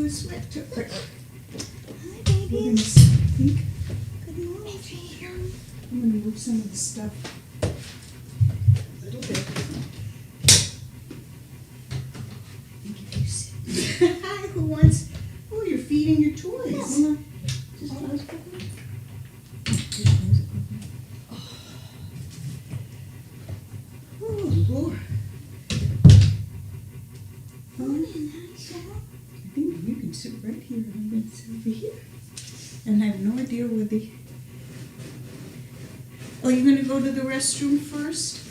is wet too. Hi, We're baby. gonna sneak. Good morning. Here. I'm gonna move some of the stuff a little bit. And give you sit. Hi, who wants? Oh, you're feeding your toys. Yeah, hold on. Just close it quickly. Oh, Lord. Morning, hi, Cheryl. I think you can sit right here and I'm gonna sit over here. And I have no idea where the... Oh, you're gonna go to the restroom first?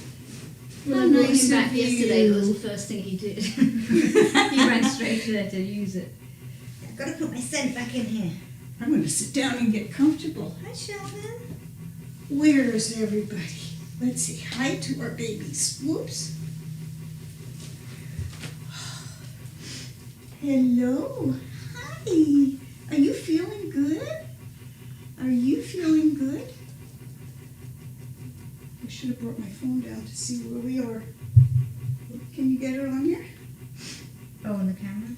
Well, How I brought nice him back of yesterday. you. That was the first thing he did. He ran straight there to use it. I've got to put my scent back in here. I'm gonna sit down and get comfortable. Hi, Sheldon. Where is everybody? Let's see. Hi to our babies. Whoops. Hello. Hi. Are you feeling good? Are you feeling good? I should have brought my phone down to see where we are. Can you get it on here? Oh, on the camera?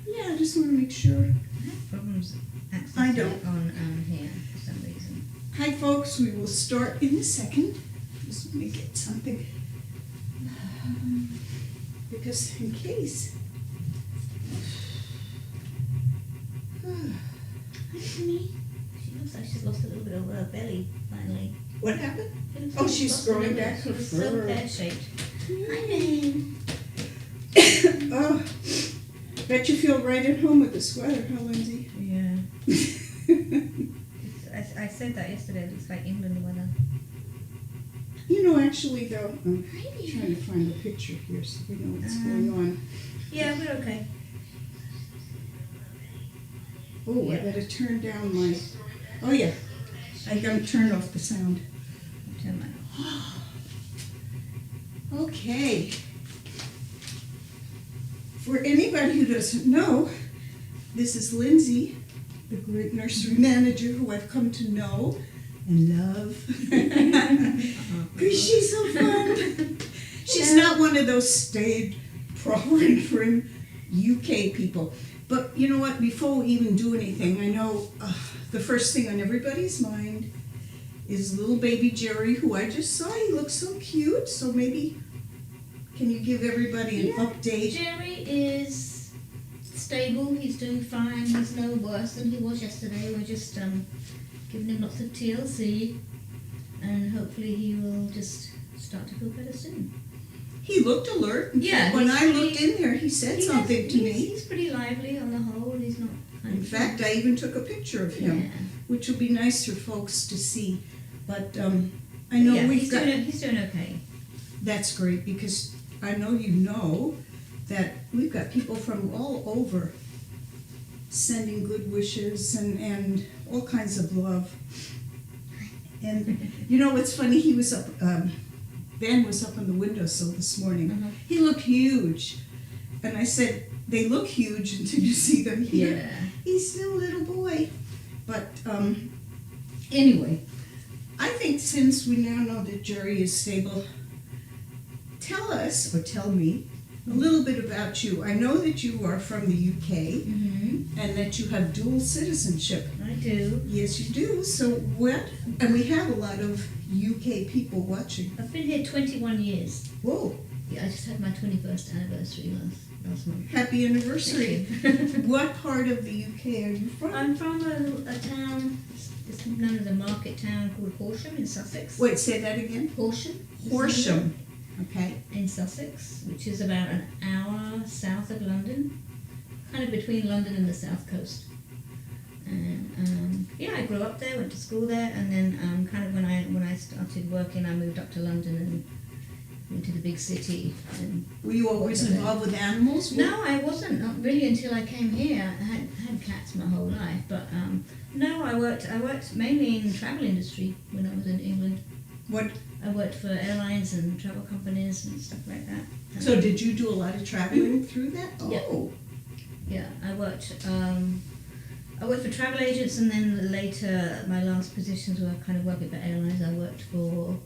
Yeah, I just want to make sure. I have problems accessing I don't. it on here for some reason. Hi, folks. We will start in a second. Just want to get something. Because in case. Hi, Timmy. She looks like she's lost a little bit of her belly finally. What happened? It looks Oh, like she's lost a growing little bit. back She her was so fur. pear-shaped. Hi, babe. Oh, bet you feel right at home with the sweater, huh, Lindsay? Yeah. I said that yesterday. It looks like England weather. You know, actually, though, I'm Hi, trying baby. to find the picture here so we know what's going on. Yeah, we're okay. Oh, I Yeah. gotta turn down my. Oh yeah, I gotta turn off the sound. I'll turn mine off. Okay. For anybody who doesn't know, this is Lindsay, the great nursery manager who I've come to know and love. Because she's so fun. She's not one of those staid, proper-and-prim UK people. But you know what, before we even do anything, I know the first thing on everybody's mind is little baby Jerry, who I just saw. He looks so cute, so maybe can you give everybody an update? Jerry is stable. He's doing fine. He's no worse than he was yesterday. We're just giving him lots of TLC, and hopefully he will just start to feel better soon. He looked alert. In Yeah, fact, when he's I pretty- looked in there, he said something to me. He's pretty lively on the whole. He's not. Kind In of- fact, I even took a picture of him, yeah. which will be nice for folks to see. But I know Yeah, we've he's got... doing okay. That's great, because I know you know that we've got people from all over sending good wishes and all kinds of love. And you know what's funny? He was up, Ben was up on the windowsill this morning. Uh-huh. He looked huge. And I said, they look huge until you see them here. Yeah. He's still a little boy. But anyway, I think since we now know that Jerry is stable, tell us, or tell me, a little bit about you. I know that you are from the UK Mm-hmm. and that you have dual citizenship. I do. Yes, you do. So what? And we have a lot of UK people watching. I've been here 21 years. Whoa, Yeah, I just had my 21st anniversary last month. happy anniversary. Thank you. What part of the UK are you from? I'm from a town, it's known as a market town called Horsham in Sussex. Wait, say that again. Horsham? Horsham. Okay. In Sussex, which is about an hour south of London, kind of between London and the south coast. And yeah, I grew up there, went to school there, and then kind of when I started working, I moved up to London and went to the big city. And Were you always involved with animals? no, I wasn't, not really until I came here. I had cats my whole life, but no, I worked mainly in the travel industry when I was in England. What? I worked for airlines and travel companies and stuff like that. So did you do a lot of traveling through that? Yeah. Oh. Yeah, I worked for travel agents, and then later my last positions were kind of working for airlines. I worked for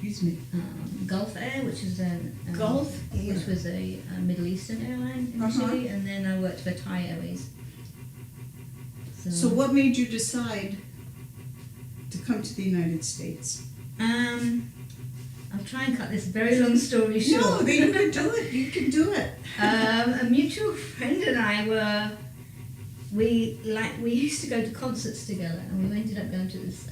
Excuse me. Gulf Air, which is Gulf Air. which was a Middle Eastern airline initially, and then I worked for Thai Airways. So what made you decide to come to the United States? I'll try and cut this very long story short. No, you can do it. You can do it. A mutual friend and I we used to go to concerts together, and we ended up going to this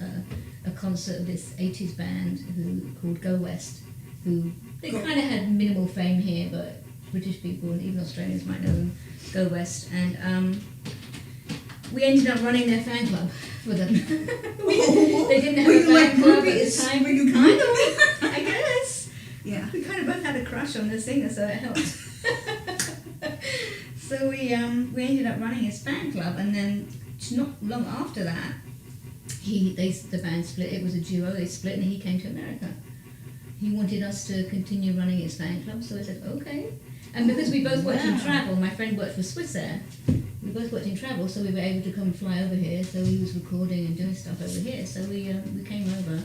a concert of this 80s band called Go West, who they kind of had minimal fame here, but British people and even Australians might know them. Go West, and we ended up running their fan club for them. They didn't have a fan club at the time. Were you kind of, I guess. Yeah. We kind of both had a crush on the singer, so it helped. So we ended up running his fan club, and then not long after that, the band split. It was a duo. They split, and he came to America. He wanted us to continue running his fan club, so I said okay. And because we both worked in travel, my friend worked for Swiss Air. We both worked in travel, so we were able to come fly over here. So he was recording and doing stuff over here. So we came over,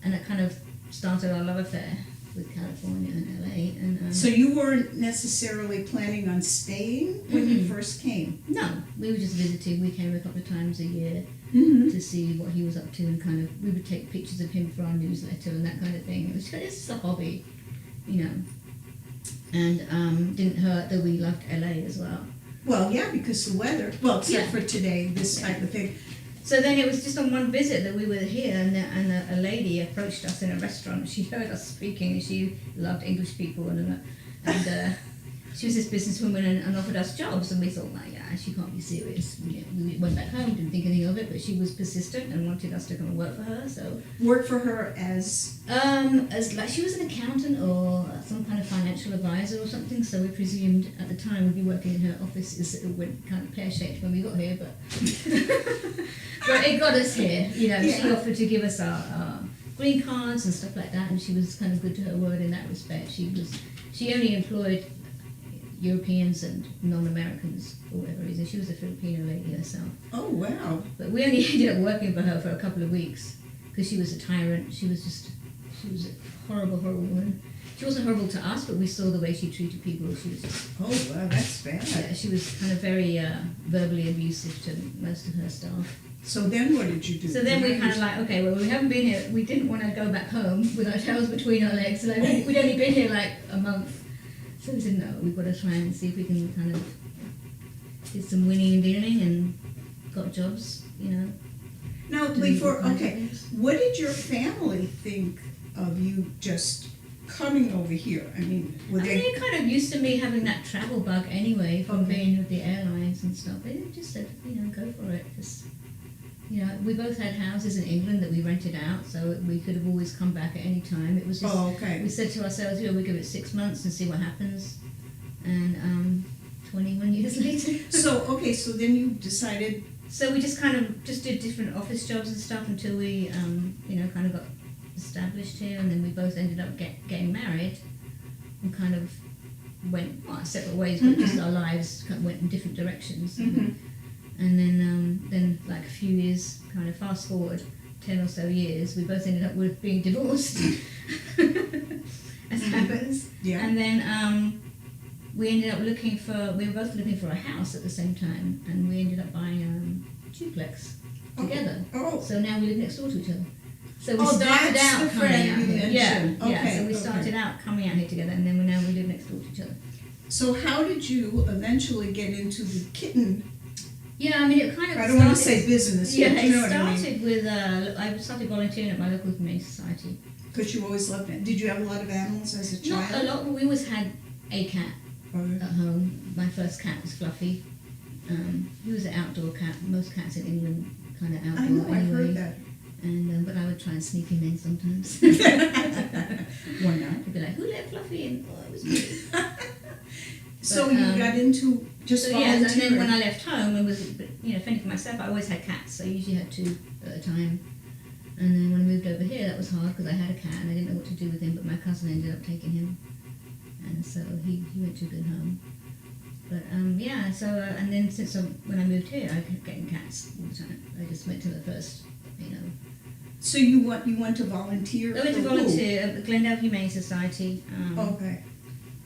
and it kind of started our love affair with California and LA. And So you weren't necessarily planning on staying when you first came? no, we were just visiting. We came a couple of times a year to see what he was up to, and kind of we would take pictures of him for our newsletter and that kind of thing. It's just a hobby, you know. And didn't hurt that we loved LA as well. Well, yeah, because the weather. Well, except for today, this type of thing. So then it was just on one visit that we were here, and a lady approached us in a restaurant. She heard us speaking, and she loved English people, and she was this businesswoman and offered us jobs, and we thought, well, yeah, she can't be serious. We went back home, didn't think anything of it, but she was persistent and wanted us to come and work for her. So Work for her as like she was an accountant or some kind of financial advisor or something. So we presumed at the time we'd be working in her office. It went kind of pear-shaped when we got here, but but it got us here. You know, she offered to give us our green cards and stuff like that, and she was kind of good to her word in that respect. She only employed Europeans and non-Americans for whatever reason. She was a Filipino lady herself. Oh, wow. But we only ended up working for her for a couple of weeks because she was a tyrant. She was a horrible, horrible woman. She wasn't horrible to us, but we saw the way she treated people. She was just, Oh, wow, that's bad. yeah, she was kind of very verbally abusive to most of her staff. So then what did you do? So then we kind of like, okay, well, we haven't been here. We didn't want to go back home with our tails between our legs. Like, we'd only been here like a month. So we said, no, we've got to try and see if we can kind of did some winning and dealing and got jobs, you know. Now, what did your family think of you just coming over here? I mean, were they... They're kind of used to me having that travel bug anyway from being with the airlines and stuff. They just said, you know, go for it. Just, you know, we both had houses in England that we rented out, so we could have always come back at any time. It was just, we said to ourselves, you know, we give it 6 months and see what happens. And 21 years later. So then you decided... So we just kind of just did different office jobs and stuff until we, you know, kind of got established here, and then we both ended up getting married and kind of went separate ways, but just our lives kind of went in different directions. And then like a few years, kind of fast forward 10 or so years, we both ended up with being divorced, as happens. Yeah. And then we ended up we were both looking for a house at the same time, and we ended up buying a duplex together. Oh. So now we live next door to each other. So we Oh, started that's out the coming friend out you here. Yeah, mentioned. yeah. Okay, So we started out coming out here together, and then we live next door to each other. So how did you eventually get into the kitten? Yeah, I mean, it kind of. I don't want to say business, Yeah, but you know it what I mean. started with. I started volunteering at my local humane society. Because you always loved it. Did you have a lot of animals as a child? Not a lot, but we always had a cat Oh, at home. My first cat was Fluffy. He was an outdoor cat. Most cats in England kind of outdoor I know, anyway. I've heard that. And but I would try and sneak him in sometimes. Why not? I'd be like, "Who let Fluffy in?" Oh, it was me. So But, you got into just So yeah, volunteering. and then when I left home and was, you know, fending for myself, I always had cats. I usually had 2 at a time. And then when I moved over here, that was hard because I had a cat and I didn't know what to do with him. But my cousin ended up taking him, and so he went to a good home. But yeah, so and then when I moved here, I kept getting cats all the time. I just went to the first, you know, So you want to volunteer? I went to for who? volunteer at the Glendale Humane Society. Okay.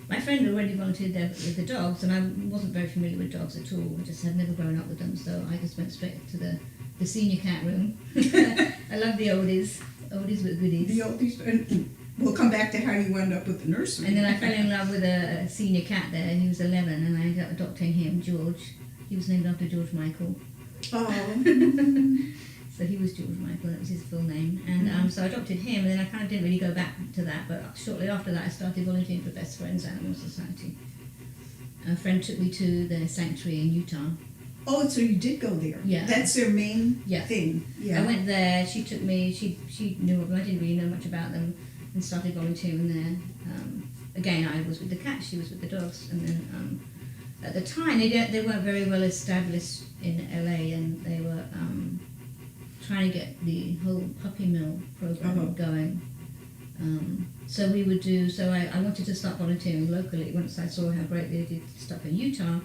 My friend already volunteered there with the dogs, and I wasn't very familiar with dogs at all. I just had never grown up with them, so I just went straight to the senior cat room. I love the oldies with goodies. The oldies, and we'll come back to how you wound up with the nursery. And then I fell in love with a senior cat there. He was 11, and I ended up adopting him, George. He was named after George Michael. Oh. So he was George Michael, that was his full name. And so I adopted him, and then I kind of didn't really go back to that, but shortly after that I started volunteering for Best Friends Animal Society. A friend took me to their sanctuary in Utah. Oh, so you did go there? Yeah. That's their main Yeah. thing. Yeah. I went there, she took me, she knew of them, I didn't really know much about them, and started volunteering there. Again, I was with the cats, she was with the dogs, and then at the time they weren't very well established in LA, and they were trying to get the whole puppy mill program going. So we would do, I wanted to start volunteering locally once I saw how great they did stuff in Utah.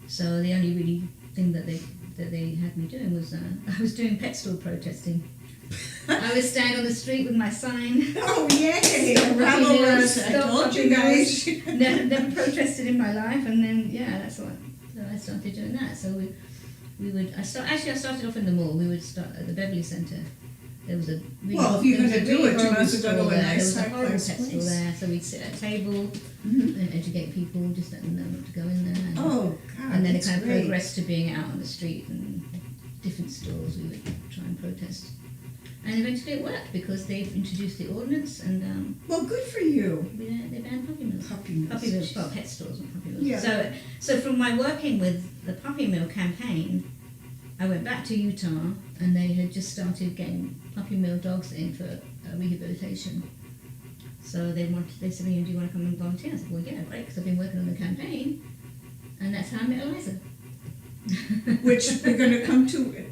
So the only really thing that they had me doing was I was doing pet store protesting. I would stand on the street with my sign. Oh, yay! Stop puppy Bravo, mills, I stop told puppy you guys. never protested in my life, and then so I started doing that. So we would. I started off in the mall. We would start at the Beverly Center. There was a really, Well, if you're there was going to a do really it, you horrible might as well go store to a there. nice, There was a horrible high-class pet store place. there, so we'd sit at a table Mhm. and educate people, just let them know not to go in there. And, Oh, God, and then it that's kind of great. progressed to being out on the street and different stores. We would try and protest, and eventually it worked because they've introduced the ordinance, and Well, good for you. they banned puppy mills. Puppy mills. Puppy mills, well, pet stores and puppy mills. Yeah. So from my working with the puppy mill campaign, I went back to Utah, and they had just started getting puppy mill dogs in for rehabilitation. So they said, do you want to come and volunteer? I said, well, yeah, great, because I've been working on the campaign, and that's how I met Eliza. Which we're going to come to.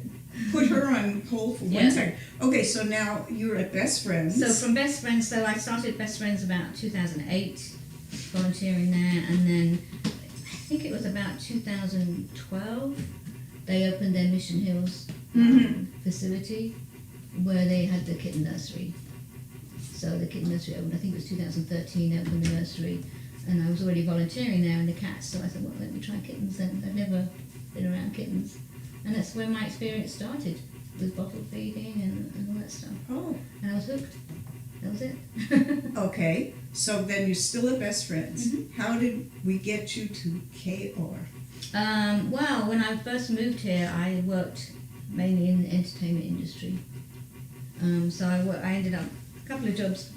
Put her on hold for Yeah. 1 second. Okay, so now you're at Best Friends. So from Best Friends, I started Best Friends about 2008, volunteering there, and then I think it was about 2012, they opened their Mission Hills facility where they had the kitten nursery. So the kitten nursery opened, I think it was 2013, they opened the nursery, and I was already volunteering there in the cats, so I thought, well, let me try kittens then. I've never been around kittens. And that's where my experience started, with bottle feeding and all that stuff. Oh, And I was hooked. That was it. okay. So then you're still at Best Friends. Mm-hmm. How did we get you to KR? Well, when I first moved here, I worked mainly in the entertainment industry. So I ended up a couple of jobs.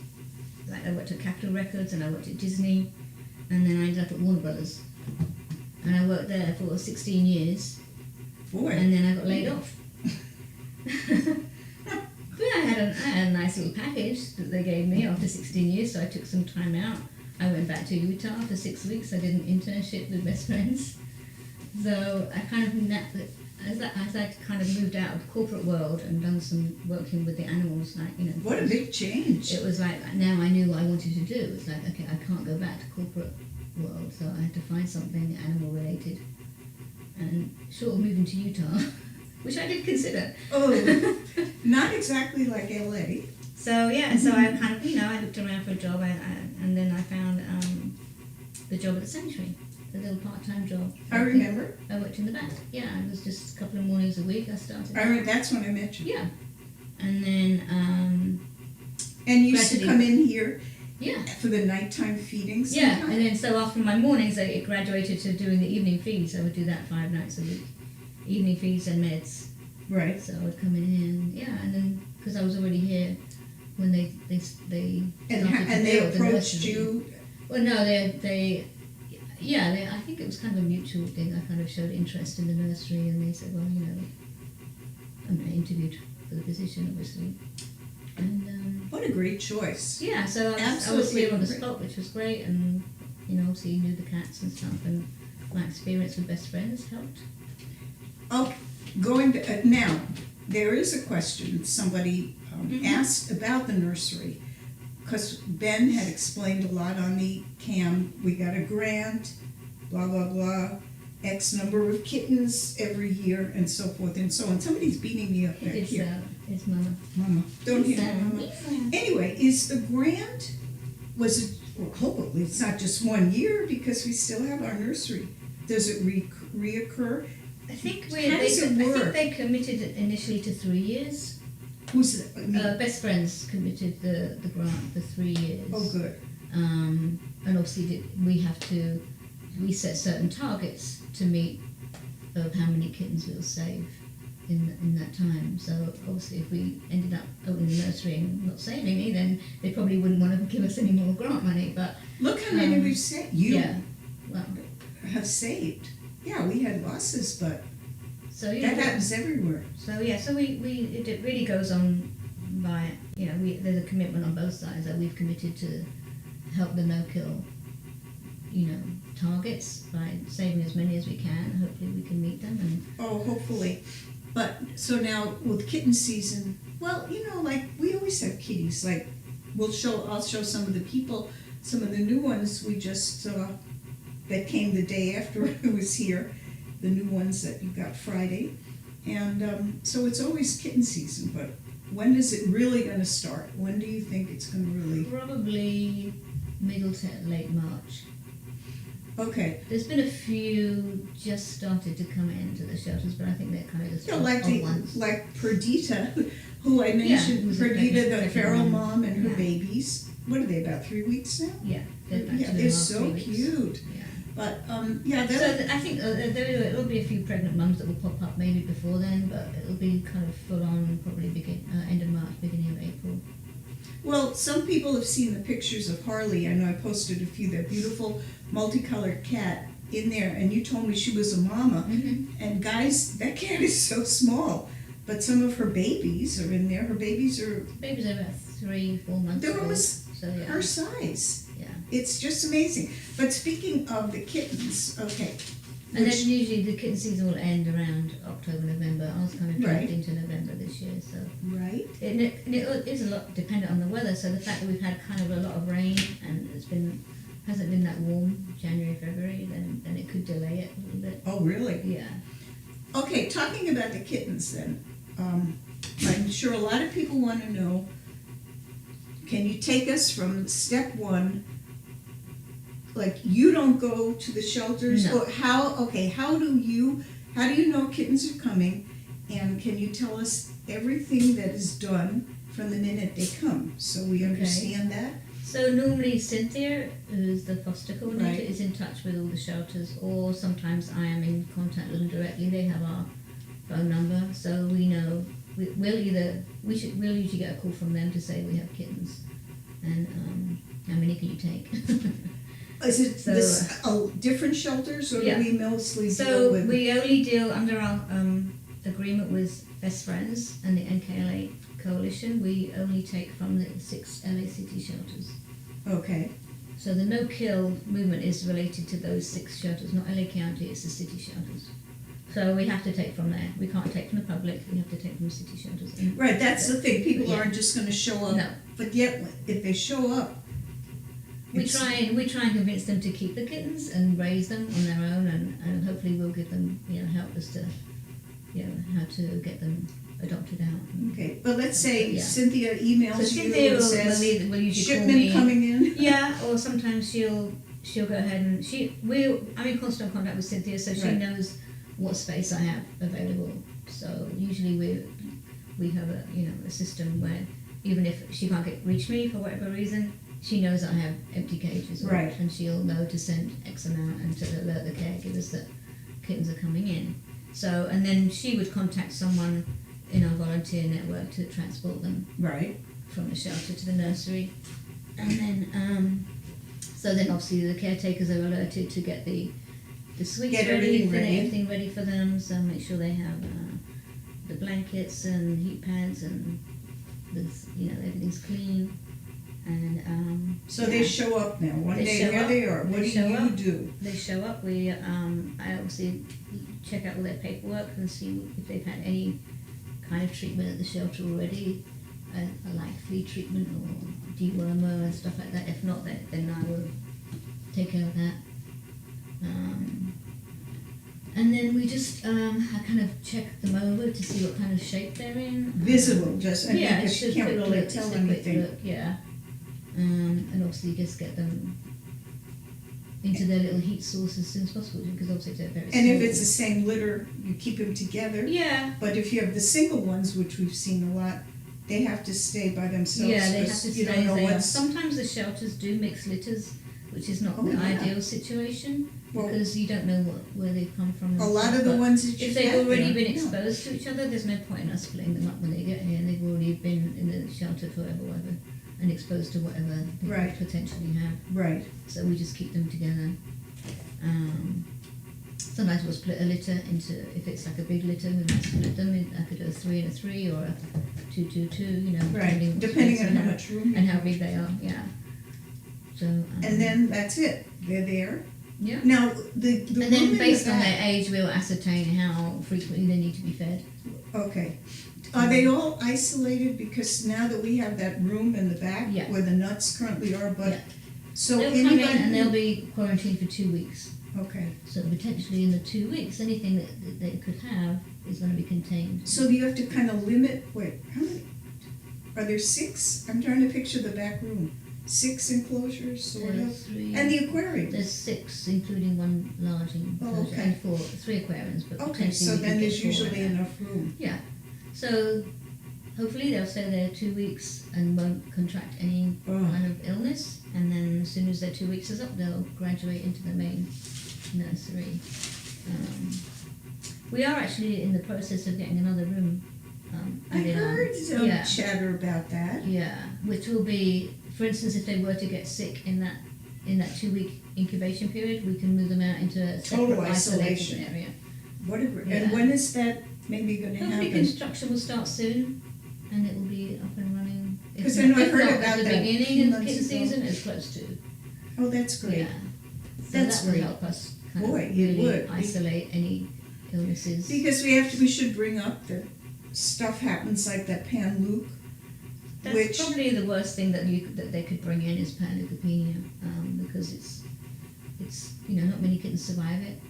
Like I worked at Capitol Records, and I worked at Disney, and then I ended up at Warner Brothers. And I worked there for 16 years, Boy. and then I got laid off. But I had a nice little package that they gave me after 16 years, so I took some time out. I went back to Utah for 6 weeks. I did an internship with Best Friends. So I kind of, as I kind of moved out of the corporate world and done some working with the animals, like, you know. What a big change. It was like, now I knew what I wanted to do. It was like, okay, I can't go back to corporate world, so I had to find something animal related. And short of moving to Utah, which I did consider. Oh, not exactly like LA. So yeah, so I kind of, I looked around for a job, and then I found the job at the sanctuary, the little part-time job. I remember. I worked in the back. Yeah, it was just a couple of mornings a week I started. That's when I met you. Yeah, and then And you used to gradually- come in here yeah. for the nighttime feedings. Yeah, and then so after my mornings, it graduated to doing the evening feeds. I would do that 5 nights a week, evening feeds and meds. Right. So I would come in here, and yeah, and then because I was already here when they And, started to and they build the approached nursery. you. Well, no, I think it was kind of a mutual thing. I kind of showed interest in the nursery, and they said, well, I interviewed for the position, obviously. And What a great choice. yeah, so I was Absolutely here on the great. spot, which was great, and obviously knew the cats and stuff, and my experience with Best Friends helped. Oh, going to, now, there is a question somebody asked about the nursery, because Ben had explained a lot on the cam. We got a grant, blah, blah, blah, X number of kittens every year, and so forth and so on. Somebody's beating me up He back did here. It's Mama. Mama. Don't hit Sam. Mama. Ethan. Anyway, is the grant, was it, well, hopefully it's not just 1 year because we still have our nursery. Does it reoccur? I think How does it I think work? they committed initially to 3 years. Who's that? I mean, Best Friends committed the grant for 3 years. oh, good. And obviously we set certain targets to meet of how many kittens we'll save in that time. So obviously if we ended up opening the nursery and not saving any, then they probably wouldn't want to give us any more grant money. But Look how many we've saved. You yeah, well, have saved. Yeah, we had losses, but so you that know, happens everywhere. so yeah, so it really goes on by, you know, there's a commitment on both sides that we've committed to help the no-kill, you know, targets by saving as many as we can. Hopefully we can meet them. And Oh, hopefully. But, so now with kitten season, well, you know, like, we always have kitties, like, I'll show some of the people, some of the new ones we just, that came the day after I was here, the new ones that you got Friday. And, so it's always kitten season, but when is it really gonna start? When do you think it's gonna really, probably middle to late March. okay. There's been a few just started to come into the shelters, but I think they're kind of just Yeah, like odd ones. like Perdita, who I mentioned, who's a Perdita, the pregnant feral one. mom and her Yeah. babies. What are they, about 3 weeks now? Yeah, they're about Yeah, 2.5, they're so 3 weeks. cute. Yeah. But, yeah, So that, I think there'll be a few pregnant mums that will pop up maybe before then, but it'll be kind of full on probably end of March, beginning of April. well, some people have seen the pictures of Harley. I know I posted a few, that beautiful multicolored cat in there, and you told me she was a mama. Mm-hmm. And guys, that cat is so small, but some of her babies are in there. Her babies are Babies are about 3-4 months They're old. almost So yeah. her size. Yeah. It's just amazing. But speaking of the kittens, okay. And which- then usually the kitten season will end around October, November. I was kind of Right. dragged into November this year, so right? it is a lot dependent on the weather. So the fact that we've had kind of a lot of rain and hasn't been that warm January, February, then it could delay it a little bit. Oh, really? Yeah. Okay, talking about the kittens then, I'm sure a lot of people want to know, can you take us from step one, like you don't go to the shelters? No. Or how do you know kittens are coming? And can you tell us everything that is done from the minute they come, so we understand that? So normally Cynthia, who's the foster coordinator, Right. is in touch with all the shelters, or sometimes I am in contact with them directly. They have our phone number, so we know we'll usually get a call from them to say we have kittens, and how many can you take? Is it So, different shelters, or yeah. do we mostly deal So with? we only deal under our agreement with Best Friends and the NKLA Coalition. We only take from the 6 LA City shelters. Okay, So the no-kill movement is related to those 6 shelters, not LA County, it's the city shelters. So we have to take from there. We can't take from the public, we have to take from city shelters. And right, that's the thing, people Yeah. aren't just gonna show up. No. But yet, if they show up, we it's- try and convince them to keep the kittens and raise them on their own, and hopefully we'll give them, help us to, how to get them adopted out. Okay, but let's say Yeah. Cynthia emails So you Cynthia and will says, usually call shipment me. coming in? Yeah, or sometimes she'll go ahead and I'm in constant contact with Cynthia, so she Right. knows what space I have available. So usually we have a system where even if she can't reach me for whatever reason, she knows I have empty cages, Right. and she'll know to send X amount and to alert the caregivers that kittens are coming in. So, and then she would contact someone in our volunteer network to transport them Right, from the shelter to the nursery. And then, so then obviously the caretakers are alerted to get the suites Get ready, everything ready. for them, so make sure they have the blankets and heat pads and everything's clean. And so they show up now, one They day show here up. they are, what They do show you up. do? they show up. I obviously check out all their paperwork and see if they've had any kind of treatment at the shelter already, like flea treatment or dewormer and stuff like that. If not, then I will take care of that. And then we just, I kind of check them over to see what kind of shape they're in. Visible, just, I mean, Yeah, because it's you just a can't quick really look, tell just a quick anything. look, yeah. And obviously just get them into their little heat source as soon as possible, because obviously they're very small. And if it's the same litter, you keep them together. Yeah, But if you have the single ones, which we've seen a lot, they have to stay by themselves. yeah, they have to 'cause you stay don't as know they are. what's. Sometimes the shelters do mix litters, which is not Oh, the yeah. ideal situation, Well, because you don't know where they've come from. and a lot stuff, of the but ones that you've if they've had already there, been yeah. exposed to each other, there's no point in us filling them up when they get here. They've already been in the shelter forever, whatever, and exposed to whatever they Right. could potentially have. Right, So we just keep them together. Sometimes we'll split a litter into, if it's like a big litter, we might split them. I could do a 3 and a 3 or a 2, 2, 2, you know, right, depending on and how much room you and how have. big they are, yeah. So, And then that's it, they're there. yeah. Now, the And room then in the based on their back- age, we'll ascertain how frequently they need to be fed. Okay. Are they all isolated? Because now that we have that room in the back Yeah. where the nuts currently are, but, Yeah. so They'll come in anybody. and they'll be quarantined for 2 weeks. Okay, So potentially in the 2 weeks, anything that they could have is going to be contained. so you have to kind of limit, wait, how many? Are there 6? I'm trying to picture the back room. 6 enclosures, sort of? There's 3. And the aquarium? There's 6, including one large enclosure, okay. and 3 aquariums. But Okay, potentially so we could then get there's 4 usually in there. enough room. Yeah. So hopefully they'll stay there 2 weeks and won't contract any Oh. kind of illness. And then as soon as their 2 weeks is up, they'll graduate into the main nursery. We are actually in the process of getting another room. I added on. heard some Yeah. chatter about that. Yeah, which will be, for instance, if they were to get sick in that 2 week incubation period, we can move them out into a separate Total isolated isolation. area. What a great, Yeah. and when is that maybe gonna Hopefully happen? construction will start soon, and it will be up and running. If 'Cause I not- know I if heard not about at the that a beginning few of the months kitten ago. season, it's close to. Oh, that's great. Yeah. So That's that will great. help us kind Boy, of it really would. isolate any illnesses. Because we should bring up that stuff happens like that Pan Luke, That's which, probably the worst thing that they could bring in is panleukopenia, because it's not many kittens survive it.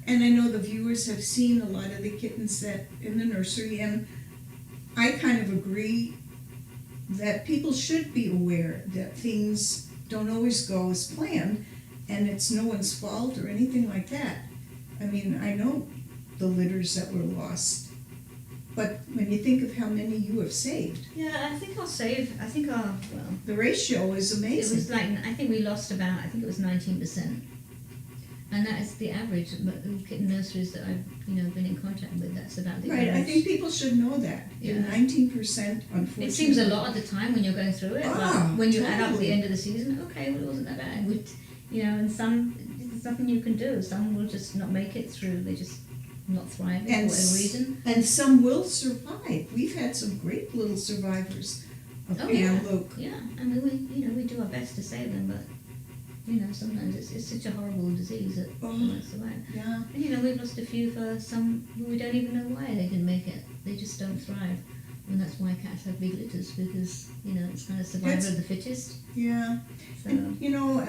and I know the viewers have seen a lot of the kittens that in the nursery, and I kind of agree that people should be aware that things don't always go as planned, and it's no one's fault or anything like that. I mean, I know the litters that were lost, but when you think of how many you have saved, Yeah, I think the ratio is it amazing. was like, I think we lost about, 19%. And that is the average, but the kitten nurseries that I've, been in contact with, that's about the Right, average. I think people should know that. Yeah. 19%, unfortunately. It seems a lot at the time when you're going through it, Ah, but when you add up totally. the end of the season, okay, well, it wasn't that bad. And some, there's nothing you can do. Some will just not make it through. They just not thriving And for whatever reason. And some will survive. We've had some great little survivors of Oh, yeah. Pan Luke. Yeah, I mean, we do our best to save them, but, sometimes it's such a horrible disease that they Oh. won't survive. Yeah, And we've lost a few for some who we don't even know why they didn't make it. They just don't thrive. And that's why cats have big litters, because, it's kind of survival That's- of the fittest. yeah. So, And,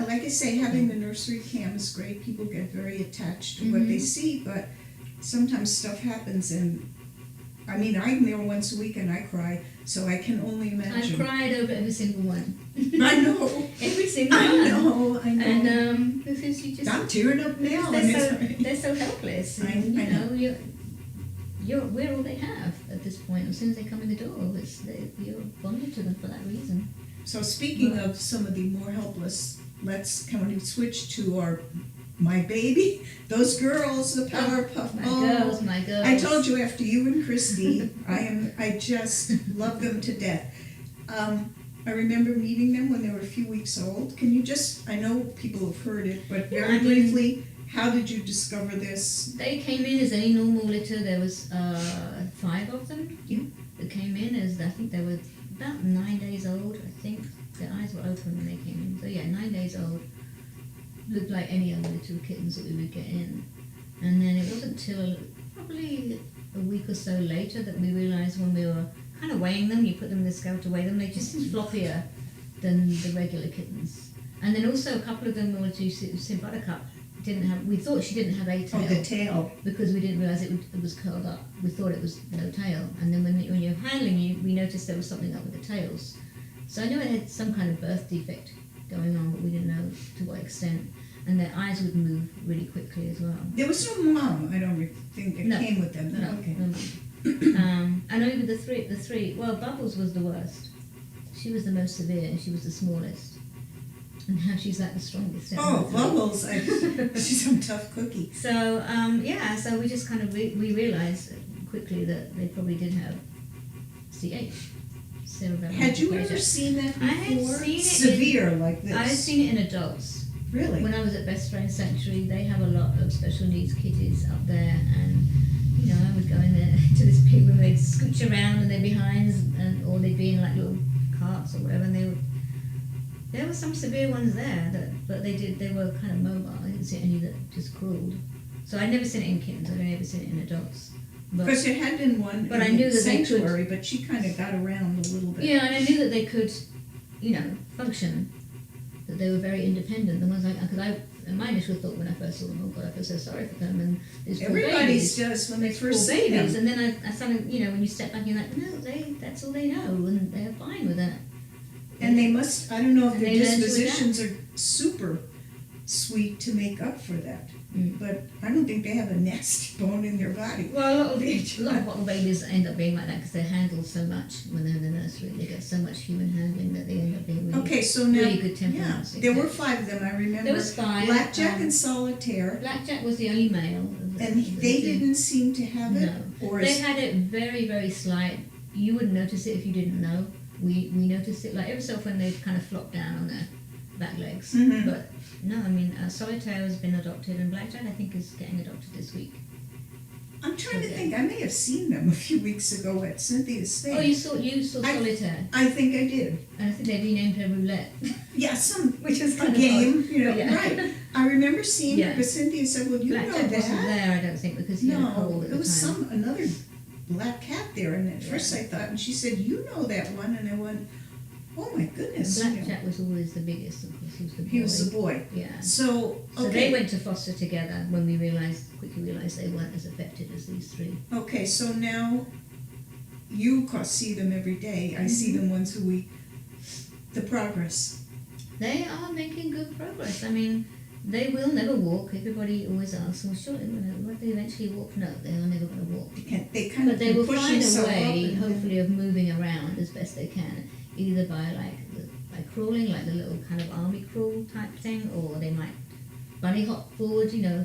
like I say, having the nursery cam is great. People get very attached to what they Mhm. see, but sometimes stuff happens, and I mean, I'm there once a week and I cry, so I can only I've imagine. cried over every single one. I know. Every single I one. know. And because you just I'm tearing up now. and it's- they're so helpless. I And, know. we're all they have at this point. As soon as they come in the door, you're bonded to them for that reason. So speaking of some of the more helpless, can we switch to my baby? Those girls, the Powerpuff. My girls. I told you after you and Christy, I just love them to death. I remember meeting them when they were a few weeks old. Can you I know people have heard it, but Yeah, very I mean- briefly, how did you discover this? They came in as any normal litter. There was 5 of them. Yeah. That came in I think they were about 9 days old. I think their eyes were open when they came in. So yeah, 9 days old. Looked like any other little kittens that we would get in. And then it wasn't till probably a week or so later that we realised, when we were kind of weighing them, you put them in the scale to weigh them, they're just floppier than the regular kittens. And then also a couple of them were due to Buttercup didn't have. We thought she didn't have a tail. Oh, the tail. Because we didn't realise it was curled up. We thought it was no tail. And then when you're handling, we noticed there was something up with the tails. So I knew it had some kind of birth defect going on, but we didn't know to what extent. And their eyes would move really quickly as well. There was no mom, I don't think it No. came with them. No, Okay. no. And only with the three, well, Bubbles was the worst. She was the most severe and she was the smallest. And now she's like the strongest. out Oh, of the three. Bubbles, she's some tough cookie. So, yeah, so we just kind of, we realised quickly that they probably did have CH. Cerebral Had you hypoplasia. ever seen that before? I had seen it Severe like this? I had seen it in adults. Really? When I was at Best Friend Sanctuary, they have a lot of special needs kiddies up there, and you know, I would go in there to this big room, they'd scooch around and their behinds, or they'd be in like little carts or whatever, and there were some severe ones there, but they were kind of mobile. I didn't see any that just crawled. So I'd never seen it in kittens, I'd only ever seen it in adults. Because there had been one But I in knew that they could- Sanctuary, but she kind of got around a little bit. Yeah, and I knew that they could, you know, function, that they were very independent. The ones and my initial thought when I first saw them, oh God, I feel so sorry for them. And these poor Everybody babies, does when they poor first see babies. them. And then I suddenly, you know, when you step back, you're like, no, that's all they know, and they're fine with that. And they must, I don't know if And their they learn to dispositions are super sweet to make up for that. Mm. But I don't think they have a nasty bone in their body. Well, a lot of bottle babies end up being like that because they're handled so much when they're in the nursery. They get so much human handling that they end up being really, Okay, so now, really good yeah, temperaments. there were 5 of them, I remember. There was 5. Blackjack and Solitaire, Blackjack was the only male. of the- and of the they two. didn't seem to have it? No. Or They is, had it very, very slight. You wouldn't notice it if you didn't know. We noticed it like every so often they'd kind of flop down on their back legs. Mhm. But no, I mean, Solitaire has been adopted, and Blackjack I think is getting adopted this week. I'm trying to Okay. think, I may have seen them a few weeks ago at Cynthia's thing. Oh, you saw I- Solitaire, I think I did. and I think they renamed her Roulette. Yeah, some, Which is a kind of game, odd. you know, Yeah. right. I remember seeing Yeah. it, but Cynthia said, well, you know Blackjack wasn't that. there, I don't think, because he had a cold No, at it the was time. another black cat there, and at first Yeah. I thought, and she said, you know that one, and I went, oh my goodness. you know. Blackjack was always the biggest, of course. He was the boy. He was the boy. Yeah. So, So okay. they went to foster together when we quickly realised they weren't as affected as these 3. Okay, so now you of course see them every day. I see Mhm. them once a week. The progress. They are making good progress. I mean, they will never walk. Everybody always asks, well, surely will they eventually walk? No, they are never going to walk. They kind But of they will push find a themselves up way, and then- hopefully, of moving around as best they can, either by by crawling, like the little kind of army crawl type thing, or they might bunny hop forward. You know,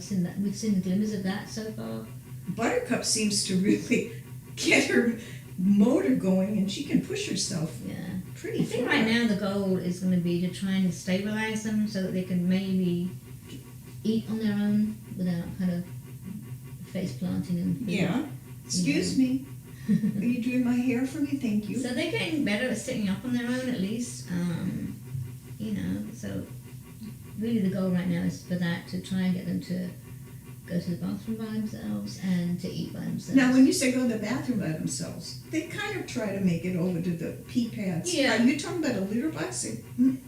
we've seen the glimmers of that so far. Buttercup seems to really get her motor going, and she can push herself Yeah. pretty I think far. right now the goal is going to be to try and stabilize them so that they can maybe eat on their own without kind of face planting and food. Yeah. Excuse me. Are you doing my hair for me? Thank you. So they're getting better at sitting up on their own at least. You know, so really the goal right now is for that, to try and get them to go to the bathroom by themselves and to eat by themselves. Now, when you say go to the bathroom by themselves, they kind of try to make it over to the pee pads. Yeah. Are you talking about a litter box?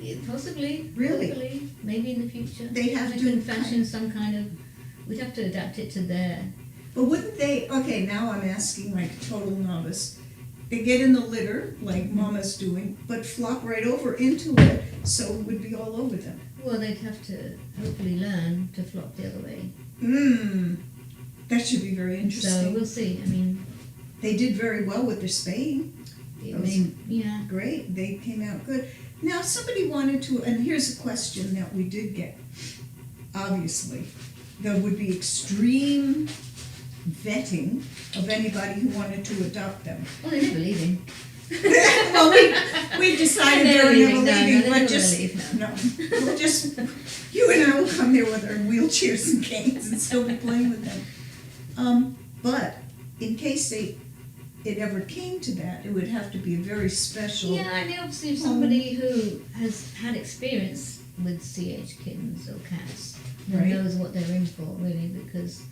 Yeah, possibly. Really? Possibly. Maybe in the future. They have We to can fashion some kind of. We'd have to adapt it to their. But wouldn't they, okay, now I'm asking like a total novice. They get in the litter, like Mama's doing, but flop right over into it, so it would be all over them. Well, they'd have to hopefully learn to flop the other way. That should be very So interesting. we'll see. I mean, They did very well with their spaying. it That was, was- yeah. Great, they came out good. Now, somebody wanted to, and here's a question that we did get, obviously. There would be extreme vetting of anybody who wanted to adopt them. Well, they're never leaving. Well, we decided They're they're leaving, never no, leaving, they're but never just, leave, no. we'll just, you and I will come there with our wheelchairs and canes and still be playing with them. But in case it ever came to that, it would have to be a very special. Yeah, I mean, obviously, if somebody who has had experience with CH kittens or cats Right. knows what they're in for, really, because,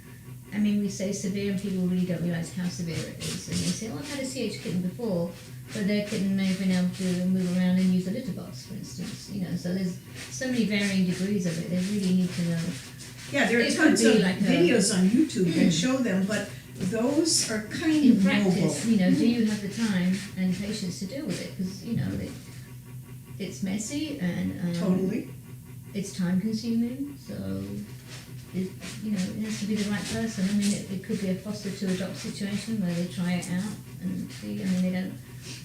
I mean, we say severe and people really don't realise how severe it is. And they say, oh, I've had a CH kitten before, but their kitten may have been able to move around and use a litter box, for instance. You know, so there's so many varying degrees of it. They really need to know Yeah, there are It tons could of be like a- videos on YouTube that show them, but those are kind In of mobile. practice, you know, do you have the time and patience to deal with it? Because, you know, it's messy and Totally. it's time consuming, so it, you know, it has to be the right person. I mean, it could be a foster to adopt situation where they try it out and see. I mean, they don't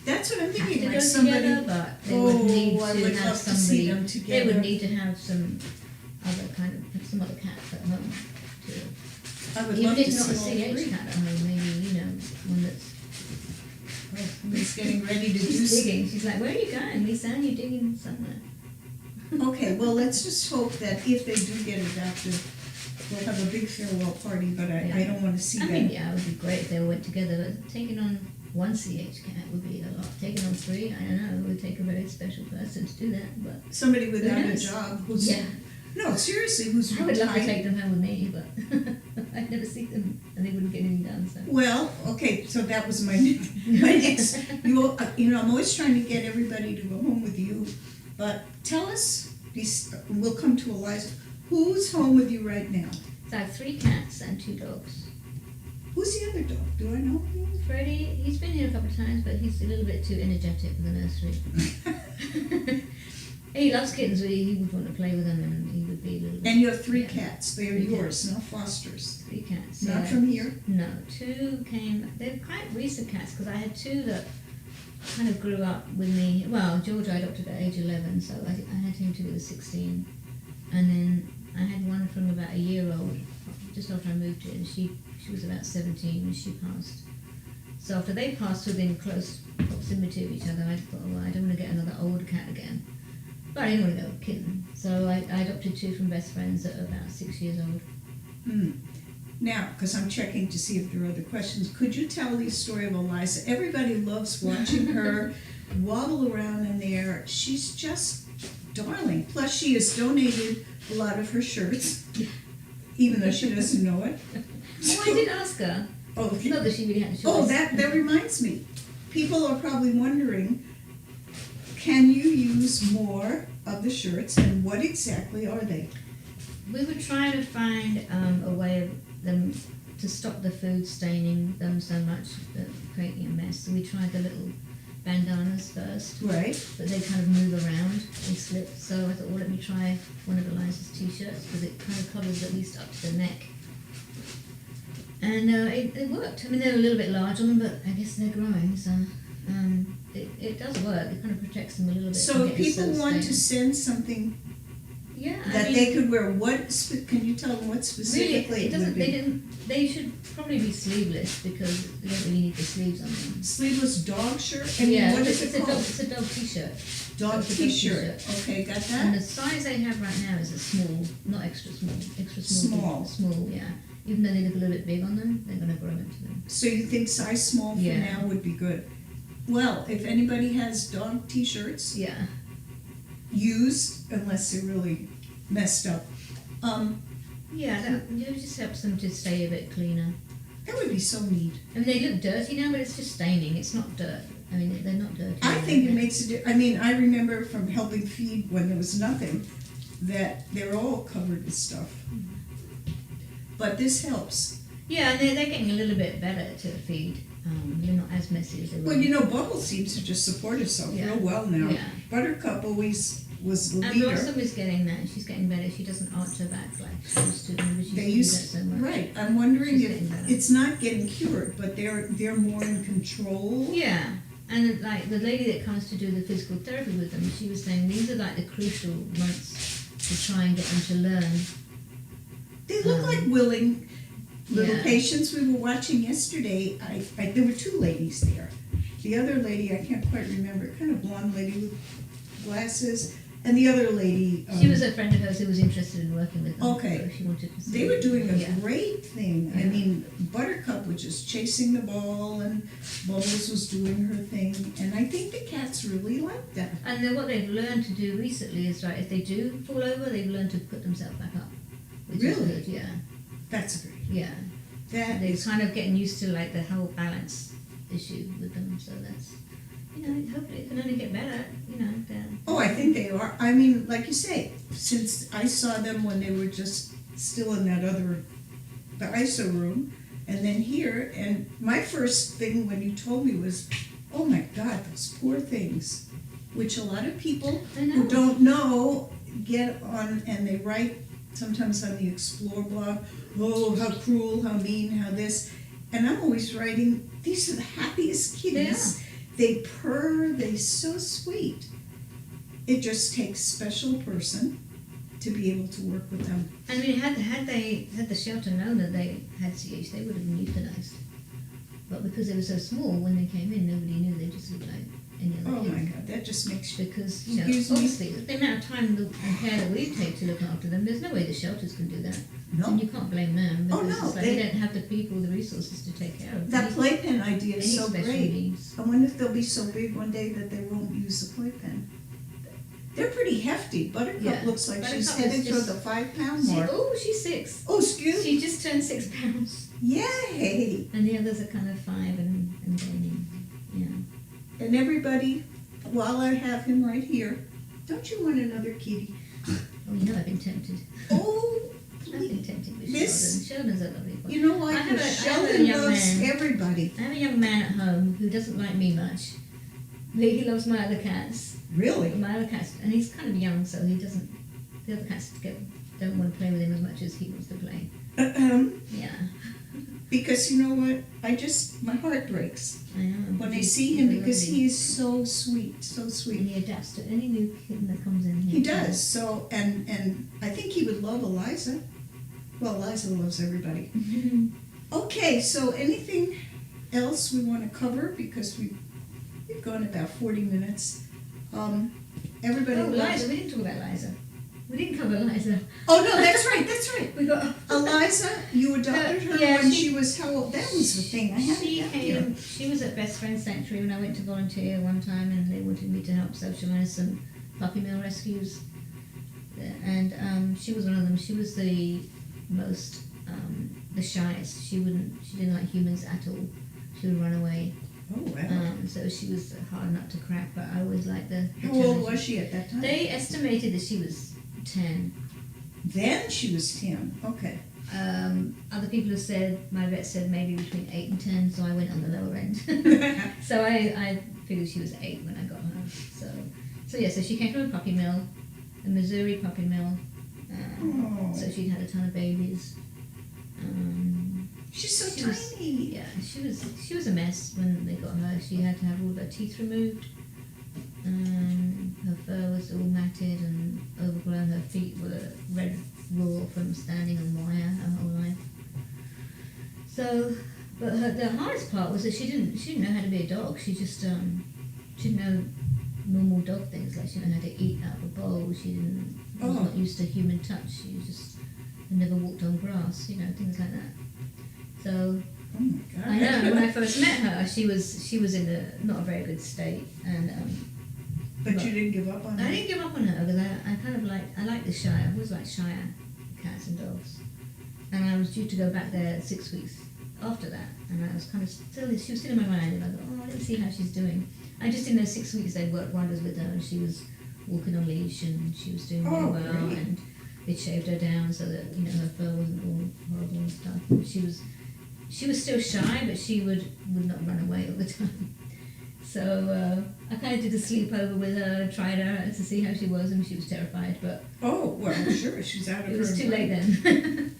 That's what I'm have to thinking, go like somebody. together, but they would need I to would have love to see somebody. them They together. would need to have some other cats at home too. I would Even love if to not a see all CH three. cat at home, maybe, you know, one that's Somebody's getting ready to do. she's digging. She's like, where are you going? We sound you digging somewhere. Okay, well, let's just hope that if they do get adopted, we'll have a big farewell party, but I Yeah. don't wanna see I that. mean, yeah, it would be great if they all went together, but taking on one CH cat would be a lot. Taking on three, I don't know, it would take a very special person to do that, but Somebody without a knows? job who's, yeah. no, seriously, who's I would love to retired. take them home with me, but I'd never see them and they wouldn't get anything done, so. Well, okay, so that was my next, you know, I'm always trying to get everybody to go home with you, but tell us, we'll come to Eliza, who's home with you right now? So I have 3 cats and 2 dogs. Who's the other dog? Do I know him? Freddie, he's been here a couple of times, but he's a little bit too energetic for the nursery. He loves kittens, but he would want to play with them and he would be a little bit. And you have 3 Yeah. cats, they're 3 yours, not Foster's. 3 cats. Not yeah. from here? No, 2 came, they're quite recent cats because I had 2 that kind of grew up with me. Well, George I adopted at age 11, so I had him till he was 16. And then I had one from about a year old, just after I moved here, and she was about 17 when she passed. So after they passed within close proximity of each other, I thought, oh, well, I don't want to get another old cat again. But I didn't want to go with a kitten. So I adopted 2 from best friends that are about 6 years old. Now, because I'm checking to see if there are other questions, could you tell the story of Eliza? Everybody loves watching her wobble around in there. She's just darling. Plus, she has donated a lot of her shirts, even though she doesn't know it. Oh, I did ask her. Oh, Not that she really had a choice. oh, that reminds me. People are probably wondering, can you use more of the shirts, and what exactly are they? We were trying to find a way of them to stop the food staining them so much, creating a mess. So we tried the little bandanas first, Right? but they kind of move around and slip. So I thought, well, let me try one of Eliza's t-shirts because it kind of covers at least up to the neck. And it worked. I mean, they're a little bit large on them, but I guess they're growing, so it does work. It kind of protects them a little bit. So from if getting people so want to stained. send something Yeah, I that mean, they could wear, can you tell them what really, specifically it it would doesn't. They be? didn't. They should probably be sleeveless because they don't really need the sleeves on them. Sleeveless dog shirt? I mean, Yeah, what it's, is a it dog, called? it's a dog t-shirt. Dog it's a dog t-shirt. t-shirt. Okay, got And that? the size I have right now is a small, not extra small, extra small. Small. Small, yeah. Even though they look a little bit big on them, they're going to grow into them. So you think size small for Yeah. now would be good? Well, if anybody has dog t-shirts, Yeah. used, unless they're really messed up, Yeah, it just helps them to stay a bit cleaner. that would be so neat. I mean, they look dirty now, but it's just staining. It's not dirt. I mean, they're not dirty. I now, think it they're- makes I mean, I remember from helping feed when there was nothing, that they're all covered with stuff. But this helps. Yeah, and they're getting a little bit better to feed. They're not as messy as they were. Well, you know, Bubble seems to just support herself Yeah. real well now. Yeah. Buttercup always was the And leader. Blossom is getting that. She's getting better. She doesn't arch her back like she used to. Remember, she They used to used, do that so much. right, I'm wondering She's if getting better. it's not getting cured, but they're more in control. Yeah, and like the lady that comes to do the physical therapy with them, she was saying these are like the crucial months to try and get them to learn. They look like willing little Yeah. patients we were watching yesterday. There were 2 ladies there. The other lady, I can't quite remember, kind of blonde lady with glasses, and the other lady. She was a friend of hers who was interested in working with them. Okay. So she wanted to see. They were doing a Yeah. great thing. I Yeah. mean, Buttercup was just chasing the ball, and Bubbles was doing her thing, and I think the cats really liked that. And then what they've learned to do recently is, right, if they do fall over, they've learned to put themselves back up. Which Really? is good, yeah. That's great. Yeah. That They're is, kind of getting used to like the whole balance issue with them, so that's, you know, hopefully it can only get better, you know. oh, I think they are. I mean, like you say, since I saw them when they were just still in that other, the ISO room, and then here, and my first thing when you told me was, oh my God, those poor things, which a lot of people I know. who don't know get on and they write sometimes on the Explore blog, oh, how cruel, how mean, how this, and I'm always writing, these are the happiest kitties. They purr, they're so sweet. It just takes a special person to be able to work with them. I mean, had the shelter known that they had CH, they would have been euthanized. But because they were so small, when they came in, nobody knew. They just looked like any other Oh kid. my God, that just makes you, Because, Excuse me? obviously, the amount of time and care that we take to look after them, there's no way the shelters can do that. no. And you can't blame them, Oh, because no, it's like they don't have the people, the resources to take care of That any playpen idea is so special great. needs. I wonder if they'll be so big one day that they won't use the playpen. They're pretty hefty. Buttercup Yeah. looks like she's Buttercup is headed for just- the 5 pound mark. She's 6. Oh, excuse me. She just turned 6 pounds. Yay! And the others are kind of 5 and gaining. Yeah. And everybody, while I have him right here, don't you want another kitty? Oh, I've been tempted. Oh, I've been tempted with This- Sheldon. Sheldon's a lovely boy. you know what? I have a Sheldon young loves man. everybody. I have a young man at home who doesn't like me much. But he loves my other cats. Really? My other cats, and he's kind of young, so he doesn't. The other cats don't want to play with him as much as he wants to play. Yeah, Because you know what? My heart breaks I know. when I He's see him really because lovely. he is so sweet, so And sweet. he adapts to any new kitten that comes in here. He does. So, and I think he would love Eliza. Well, Eliza loves everybody. Okay, so anything else we want to cover? Because we've gone about 40 minutes. Everybody Oh, loves... Liza, we didn't talk about Liza. We didn't cover Liza. Oh, no, that's right, that's right. We got Eliza, you adopted her Yeah, when she- she was how old? That was the thing. I had She it down here. came. She was at Best Friends Sanctuary when I went to volunteer one time, and they wanted me to help socialise some puppy mill rescues. And she was one of them. She was the most, the shyest. She didn't like humans at all. She would run away. Oh, wow. So she was a hard nut to crack. But I always liked the How old challenge. was she at that time? They estimated that she was 10. Then she was 10. Okay. Other people have said, my vet said maybe between 8 and 10, so I went on the lower end. So I figured she was 8 when I got her. So she came from a puppy mill, a Missouri puppy mill. Oh. So she'd had a ton of babies. She's so She was- tiny. Yeah, she was a mess when they got her. She had to have all of her teeth removed. Her fur was all matted and overgrown. Her feet were red raw from standing on wire her whole life. So, but the hardest part was that she didn't know how to be a dog. She just she didn't know normal dog things, like she didn't know how to eat out of a bowl. She was not used to human touch. She just had never walked on grass, things like that. So Oh my God. I know when I first met her, she was in not a very good state, and But you didn't give up on I her? didn't give up on her because I kind of like the shy. I always liked shyer cats and dogs, and I was due to go back there 6 weeks after that, and I was kind of she was still in my mind, and I thought, oh, let's see how she's doing. I just in those 6 weeks they worked wonders with her, and she was walking on leash, and she was doing really Oh, well, great. and they shaved her down so that her fur wasn't all horrible and stuff. She was still shy, but she would not run away all the time. So I kind of did a sleepover with her, tried her to see how she was, and she was terrified, but Oh, well, sure, she's out of her it was too late mind. then.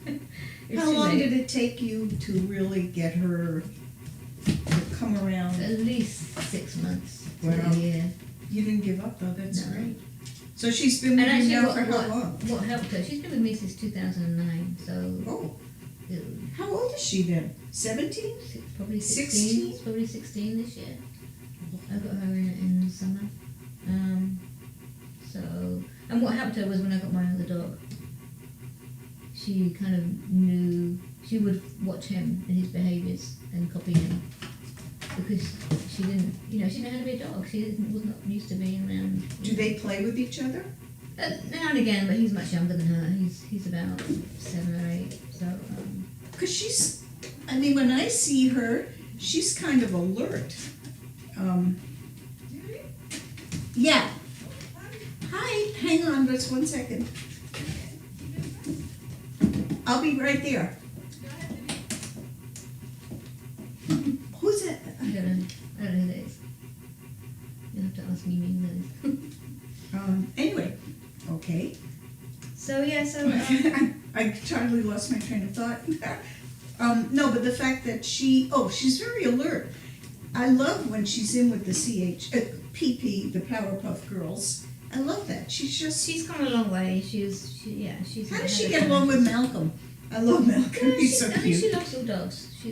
It was How too long late. did it take you to really get her to come around? At least 6 months to Wow. a year. You didn't give up though, that's No. great. So she's been And with you actually, now for how long? what helped her? She's been with me since 2009, so Oh, uh, how old is she then? 17? probably 16. 16? It's probably 16 this year. I got her in the summer. And what helped her was when I got my other dog. She kind of knew, she would watch him and his behaviours and copy him. Because she didn't know how to be a dog. She was not used to being around. Do they play with each other? Now and again, but he's much younger than her. He's about 7 or 8. So, Because when I see her, she's kind of alert. Yeah. Hi, hang on just 1 second. I'll be right there. Who's it? I don't know who that is. You'll have to ask me those. Anyway, okay. So yeah, so I totally lost my train of thought. No, but the fact that she's very alert. I love when she's in with the PP, the Powerpuff Girls. I love that. she's come a long way. She's How does she get along with Malcolm? I love Malcolm. He's so I mean, cute. she loves all dogs. She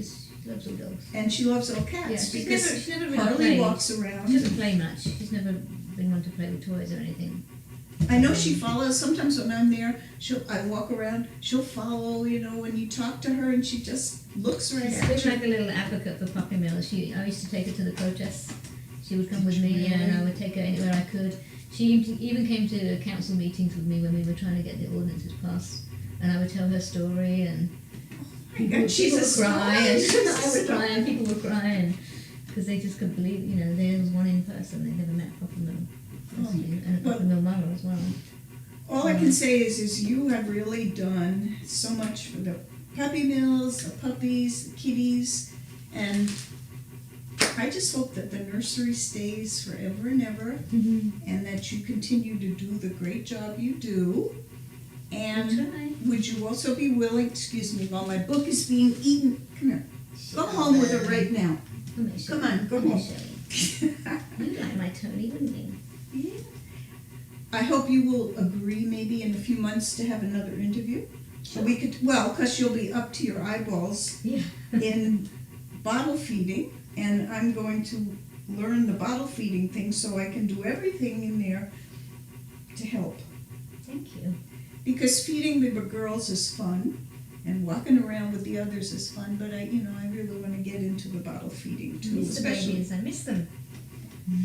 loves all dogs. And she loves all Yeah, cats she's because never really Harley played. walks She around. doesn't play much. She's never been one to play with toys or anything. I know she follows. Sometimes when I'm there, I walk around. She'll follow. When you talk to her, and she just looks right She's at been you. like a little advocate for puppy mills. I used to take her to the protests. She would come with me, Really? and I would take her anywhere I could. She even came to council meetings with me when we were trying to get the ordinances passed, and I would tell her story, and My God, she's people a would cry, and star. I would cry, and people would cry, and because they just couldn't believe, there was one in person. They never met a puppy mill, and a puppy mill mother as well. All I can say is you have really done so much for the puppy mills, the puppies, the kitties, and I just hope that the nursery stays forever and ever, and that you continue to do the great job you do. And Try. would you also be willing, excuse me, while my book is being eaten, come here, go home with it right now. Come on, go home. You'd like my Tony, wouldn't you? Yeah. I hope you will agree maybe in a few months to have another interview. Sure. We could, because you'll be up to your eyeballs Yeah. in bottle feeding, and I'm going to learn the bottle feeding thing so I can do everything in there to help. Thank you. Because feeding the girls is fun, and walking around with the others is fun, but I really want to get into the bottle feeding too, Miss the especially. babies. I miss them.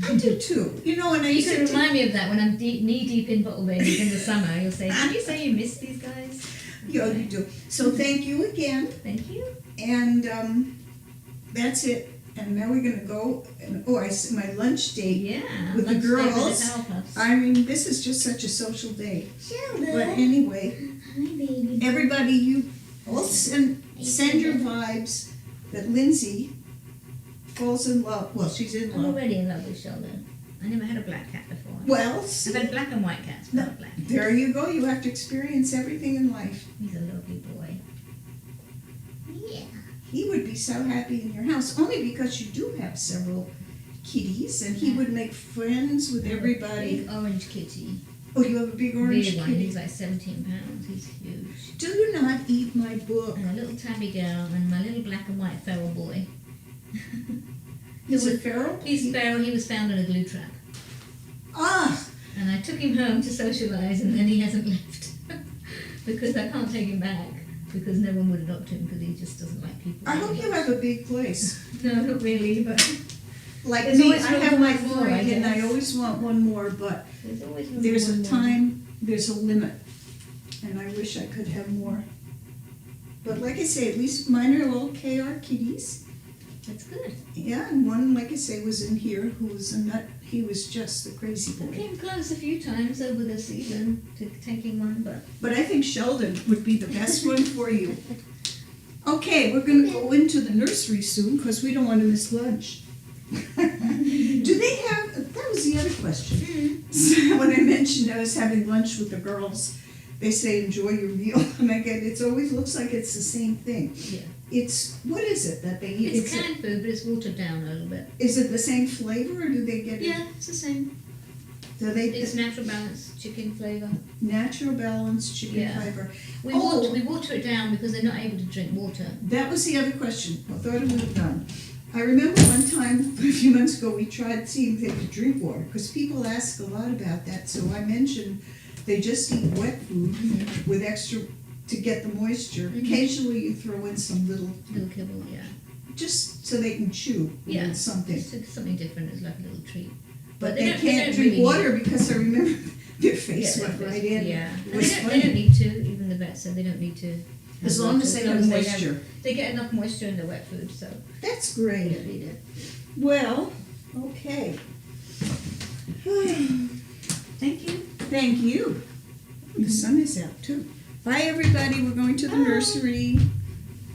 I do too. And I You used can to remind me of that when I'm knee deep in bottle babies in the summer. You'll say, "Did you say you miss these guys?" Yeah, you do. So thank you again. Thank you. And that's it. And now we're gonna go. And my lunch date. Yeah. With the lunch day girls. the Powerpuffs. I mean, this is just such a social day. Sheldon. But anyway, Hi, baby. everybody, you all send your vibes that Lindsay falls in love. Well, she's in I'm love. already in love with Sheldon. I never had a black cat before. Well, I've had black and white cats, but No, not black. there you go. You have to experience everything in life. He's a lovely boy. Yeah. He would be so happy in your house, only because you do have several kitties, and he would make friends with everybody. Big orange kitty. Oh, you have a big orange Big one. kitty. He's like 17 pounds. He's huge. Do you not eat my book? And a little tabby girl and my little black and white feral boy. He's a feral? He's feral. He was found in a glue trap. Ah, And I took him home to socialise, and then he hasn't left because I can't take him back because no one would adopt him because he just doesn't like people. I hope you have a big place. No, not really, but Like There's me, always I room have for my one more, I 3, and I guess. always want one more, but there's always room there's for a one more. time, there's a limit, and I wish I could have more. But like I say, at least mine are little KR kitties. That's good. Yeah, and one, like I say, was in here who was a nut. He was just the crazy I boy. came close a few times over the season to taking one, but But I think Sheldon would be the best one for you. Okay, we're gonna go into the nursery soon, because we don't want to miss lunch. Do they have, that was the other question. So when I mentioned I was having lunch with the girls, they say enjoy your meal, and I get, it always looks like it's the same thing. yeah. It's, what is it that they eat? It's canned food, but it's watered down a little bit. Is it the same flavor, or do they get it? Yeah, it's the same. Do they, It's natural balanced chicken flavour. natural balanced chicken Yeah. fiber? We Oh. water it down because they're not able to drink water. That was the other question. I thought it would have done. I remember one time, a few months ago, we tried seeing if they could drink water, because people ask a lot about that, so I mentioned they just eat wet food with extra, to get the moisture. Mhm. Occasionally you throw in some little, Little kibble, yeah. just so they can chew Yeah. with something. It's something different. It's like a little treat. But they they don't- can't don't drink really water, because I remember their face Yeah, went they're- right in. Yeah. It And was they funny. don't need to. Even the vet said they don't need to. As have long water, as they have moisture. They get enough moisture in the wet food, so That's they great. don't need it. Well, okay. Thank you. Thank you. The sun is out too. Bye, everybody. We're going to the nursery.